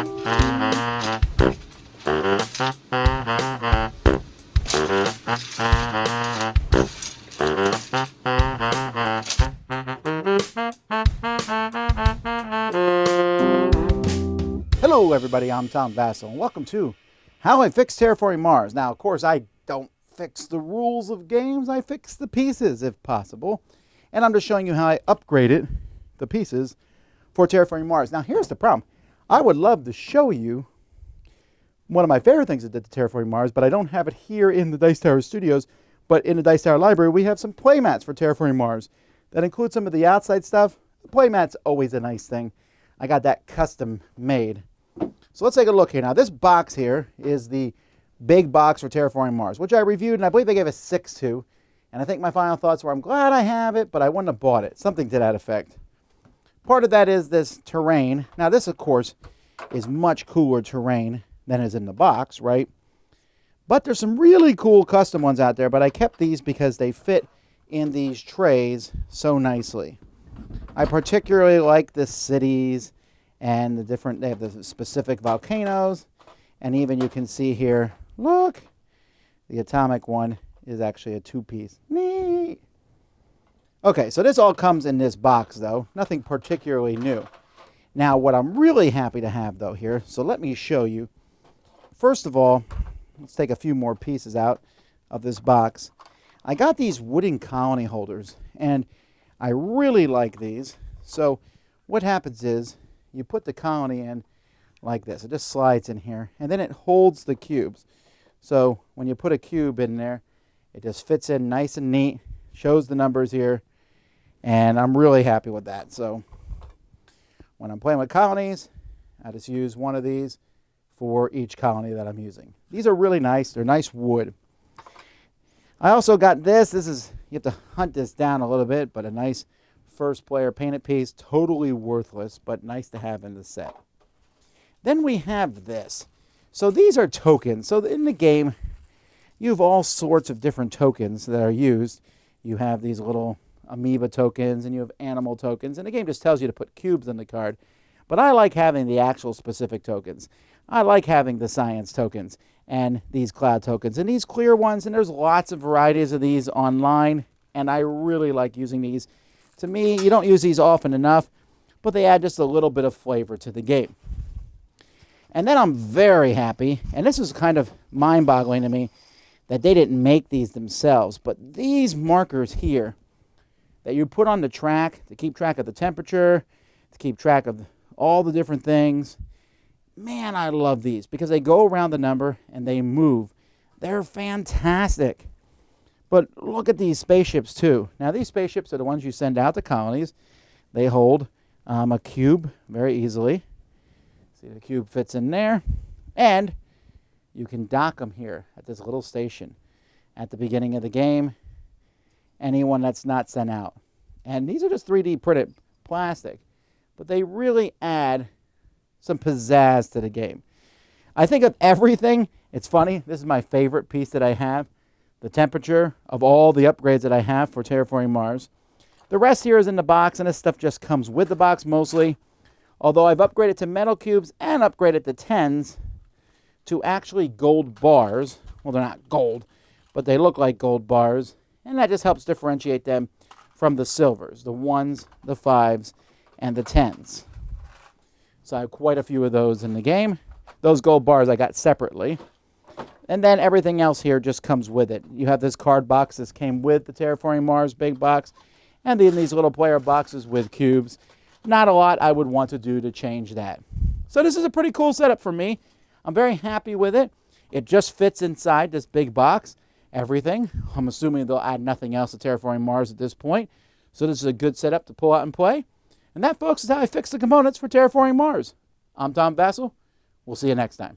Hello everybody, I'm Tom Vassell, and welcome to How I Fix Terraforming Mars. Now, of course, I don't fix the rules of games, I fix the pieces if possible. And I'm just showing you how I upgraded the pieces for Terraforming Mars. Now, here's the problem. I would love to show you one of my favorite things I did to Terraforming Mars, but I don't have it here in the Dice Tower Studios. But in the Dice Tower Library, we have some playmats for Terraforming Mars that include some of the outside stuff. The playmat's always a nice thing. I got that custom made. So let's take a look here. Now, this box here is the big box for Terraforming Mars, which I reviewed, and I believe they gave a 6 to. And I think my final thoughts were, I'm glad I have it, but I wouldn't have bought it. Something to that effect. Part of that is this terrain. Now, this, of course, is much cooler terrain than is in the box, right? But there's some really cool custom ones out there, but I kept these because they fit in these trays so nicely. I particularly like the cities and the different, they have the specific volcanoes, and even you can see here, look, the atomic one is actually a 2-piece. Neat. Okay, so this all comes in this box though, nothing particularly new. Now what I'm really happy to have though here, so let me show you. First of all, let's take a few more pieces out of this box. I got these wooden colony holders, and I really like these. So what happens is, you put the colony in like this. It just slides in here, and then it holds the cubes. So when you put a cube in there, it just fits in nice and neat, shows the numbers here, and I'm really happy with that. So when I'm playing with colonies, I just use one of these for each colony that I'm using. These are really nice. They're nice wood. I also got this. This is, you have to hunt this down a little bit, but a nice first player painted piece, totally worthless, but nice to have in the set. Then we have this. So these are tokens. So in the game, you have all sorts of different tokens that are used. You have these little amoeba tokens, and you have animal tokens, and the game just tells you to put cubes on the card. But I like having the actual specific tokens. I like having the science tokens and these cloud tokens and these clear ones, and there's lots of varieties of these online, and I really like using these. To me, you don't use these often enough, but they add just a little bit of flavor to the game. And then I'm very happy, and this is kind of mind-boggling to me, that they didn't make these themselves, but these markers here that you put on the track to keep track of the temperature, to keep track of all the different things, man, I love these because they go around the number and they move. They're fantastic. But look at these spaceships, too. Now, these spaceships are the ones you send out to colonies. They hold a cube very easily. See, the cube fits in there. And you can dock them here at this little station at the beginning of the game. Anyone that's not sent out. And these are just 3D printed plastic. But they really add some pizzazz to the game. I think of everything. It's funny. This is my favorite piece that I have. The temperature of all the upgrades that I have for Terraforming Mars. The rest here is in the box, and this stuff just comes with the box mostly. Although I've upgraded to metal cubes and upgraded the 10s to actually gold bars. Well, they're not gold, but they look like gold bars. And that just helps differentiate them from the silvers, the 1s, the 5s, and the 10s. So I have quite a few of those in the game. Those gold bars I got separately. And then everything else here just comes with it. You have this card box. This came with the Terraforming Mars big box. And then these little player boxes with cubes. Not a lot I would want to do to change that. So this is a pretty cool setup for me. I'm very happy with it. It just fits inside this big box. Everything. I'm assuming they'll add nothing else to Terraforming Mars at this point. So this is a good setup to pull out and play. And that, folks, is how I fix the components for Terraforming Mars. I'm Tom Vassell. We'll see you next time.